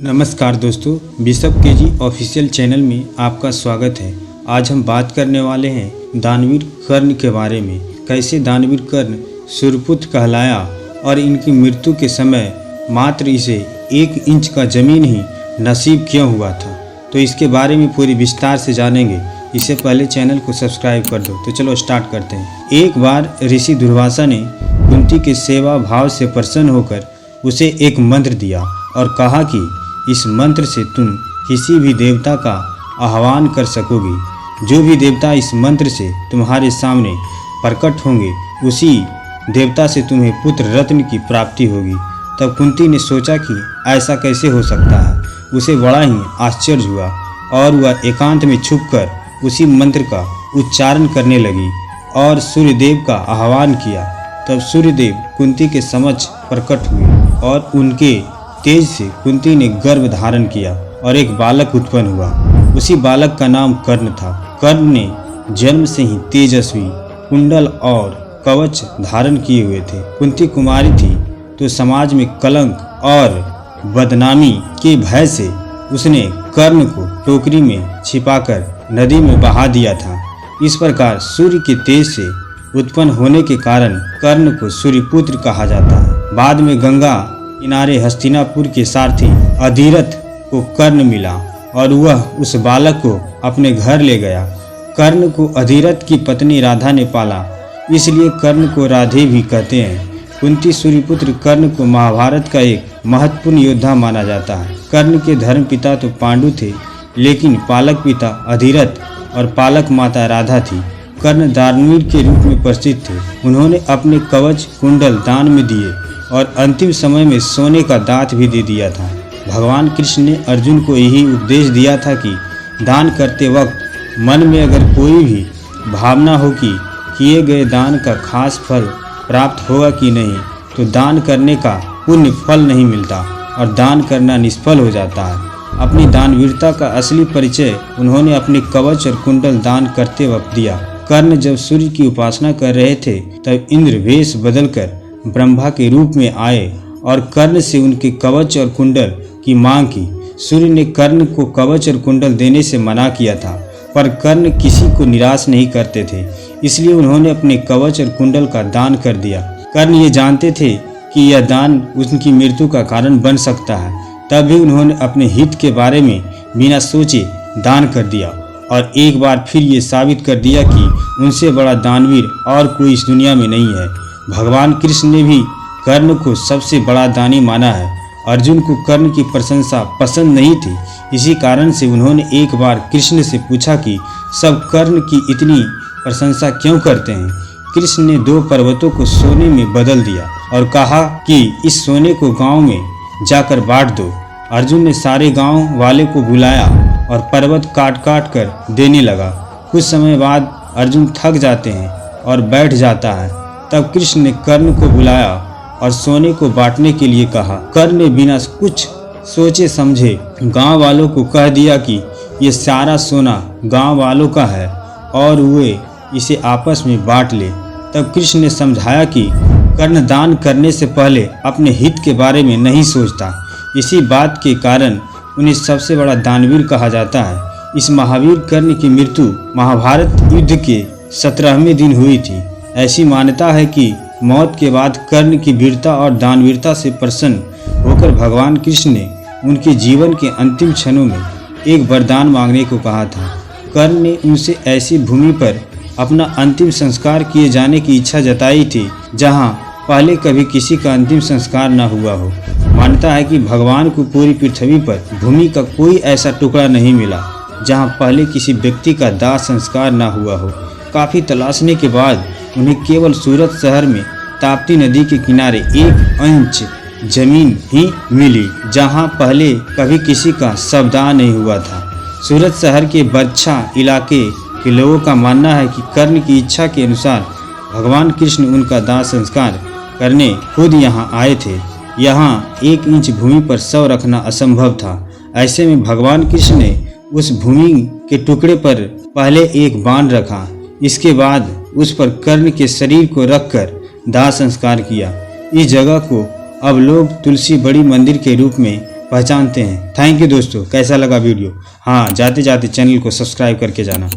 नमस्कार दोस्तों, bishop KG official channel में आपका स्वागत है। आज हम बात करने वाले हैं दानवीर कर्ण के बारे में। कैसे दानवीर कर्ण सूर्यपुत्र कहलाया और इनकी मृत्यु के समय मात्र इसे 1 इंच का ज़मीन ही नसीब क्यों हुआ था, तो इसके बारे में पूरी विस्तार से जानेंगे। इससे पहले चैनल को सब्सक्राइब कर दो। तो चलो स्टार्ट करते हैं। एक बार ऋषि दुर्वासा ने कुंती के सेवा भाव से प्रसन्न होकर उसे एक मंत्र दिया और कहा कि इस मंत्र से तुम किसी भी देवता का आह्वान कर सकोगी। जो भी देवता इस मंत्र से तुम्हारे सामने प्रकट होंगे, उसी देवता से तुम्हें पुत्र रत्न की प्राप्ति होगी। तब कुंती ने सोचा कि ऐसा कैसे हो सकता है। उसे बड़ा ही आश्चर्य हुआ और वह एकांत में छुपकर उसी मंत्र का उच्चारण करने लगी और सूर्यदेव का आह्वान किया। तब सूर्यदेव कुंती के समक्ष प्रकट हुए और उनके तेज से कुंती ने गर्भ धारण किया और एक बालक उत्पन्न हुआ। उसी बालक का नाम कर्ण था। कर्ण ने जन्म से ही तेजस्वी कुंडल और कवच धारण किए हुए थे। कुंती कुमारी थी तो समाज में कलंक और बदनामी के भय से उसने कर्ण को टोकरी में छिपाकर नदी में बहा दिया था। इस प्रकार सूर्य के तेज से उत्पन्न होने के कारण कर्ण को सूर्यपुत्र कहा जाता है। बाद में गंगा किनारे हस्तिनापुर के सारथी अधिरथ को कर्ण मिला और वह उस बालक को अपने घर ले गया। कर्ण को अधिरथ की पत्नी राधा ने पाला, इसलिए कर्ण को राधे भी कहते हैं। कुंती सूर्यपुत्र कर्ण को महाभारत का एक महत्वपूर्ण योद्धा माना जाता है। कर्ण के धर्म पिता तो पांडु थे, लेकिन पालक पिता अधिरथ और पालक माता राधा थी। कर्ण दानवीर के रूप में प्रसिद्ध थे। उन्होंने अपने कवच कुंडल दान में दिए और अंतिम समय में सोने का दांत भी दे दिया था। भगवान कृष्ण ने अर्जुन को यही उपदेश दिया था कि दान करते वक्त मन में अगर कोई भी भावना हो कि किए गए दान का खास फल प्राप्त होगा कि नहीं, तो दान करने का पुण्य फल नहीं मिलता और दान करना निष्फल हो जाता है। अपनी दानवीरता का असली परिचय उन्होंने अपने कवच और कुंडल दान करते वक्त दिया। कर्ण जब सूर्य की उपासना कर रहे थे, तब इंद्र वेश बदलकर ब्रह्मा के रूप में आए और कर्ण से उनके कवच और कुंडल की मांग की। सूर्य ने कर्ण को कवच और कुंडल देने से मना किया था, पर कर्ण किसी को निराश नहीं करते थे, इसलिए उन्होंने अपने कवच और कुंडल का दान कर दिया। कर्ण ये जानते थे कि यह दान उनकी मृत्यु का कारण बन सकता है, तब भी उन्होंने अपने हित के बारे में बिना सोचे दान कर दिया और एक बार फिर ये साबित कर दिया कि उनसे बड़ा दानवीर और कोई इस दुनिया में नहीं है। भगवान कृष्ण ने भी कर्ण को सबसे बड़ा दानी माना है। अर्जुन को कर्ण की प्रशंसा पसंद नहीं थी, इसी कारण से उन्होंने एक बार कृष्ण से पूछा कि सब कर्ण की इतनी प्रशंसा क्यों करते हैं। कृष्ण ने 2 पर्वतों को सोने में बदल दिया और कहा कि इस सोने को गांव में जाकर बांट दो। अर्जुन ने सारे गांव वाले को बुलाया और पर्वत काट काट कर देने लगा। कुछ समय बाद अर्जुन थक जाते हैं और बैठ जाता है। तब कृष्ण ने कर्ण को बुलाया और सोने को बांटने के लिए कहा। कर्ण ने बिना कुछ सोचे समझे गांव वालों को कह दिया कि ये सारा सोना गांव वालों का है और वे इसे आपस में बांट ले। तब कृष्ण ने समझाया कि कर्ण दान करने से पहले अपने हित के बारे में नहीं सोचता। इसी बात के कारण उन्हें सबसे बड़ा दानवीर कहा जाता है। इस महावीर कर्ण की मृत्यु महाभारत युद्ध के 17वें दिन हुई थी। ऐसी मान्यता है कि मौत के बाद कर्ण की वीरता और दानवीरता से प्रसन्न होकर भगवान कृष्ण ने उनके जीवन के अंतिम क्षणों में एक वरदान मांगने को कहा था। कर्ण ने उनसे ऐसी भूमि पर अपना अंतिम संस्कार किए जाने की इच्छा जताई थी जहां पहले कभी किसी का अंतिम संस्कार न हुआ हो। मान्यता है कि भगवान को पूरी पृथ्वी पर भूमि का कोई ऐसा टुकड़ा नहीं मिला जहां पहले किसी व्यक्ति का दाह संस्कार न हुआ हो। काफ़ी तलाशने के बाद उन्हें केवल सूरत शहर में ताप्ती नदी के किनारे 1 इंच जमीन ही मिली, जहां पहले कभी किसी का शवदाह नहीं हुआ था। सूरत शहर के बरछा इलाके के लोगों का मानना है कि कर्ण की इच्छा के अनुसार भगवान कृष्ण उनका दाह संस्कार करने खुद यहां आए थे। यहां 1 इंच भूमि पर शव रखना असंभव था। ऐसे में भगवान कृष्ण ने उस भूमि के टुकड़े पर पहले एक बाण रखा, इसके बाद उस पर कर्ण के शरीर को रखकर दाह संस्कार किया। इस जगह को अब लोग तुलसी बड़ी मंदिर के रूप में पहचानते हैं। थैंक यू दोस्तों, कैसा लगा वीडियो? हाँ, जाते जाते चैनल को सब्सक्राइब करके जाना।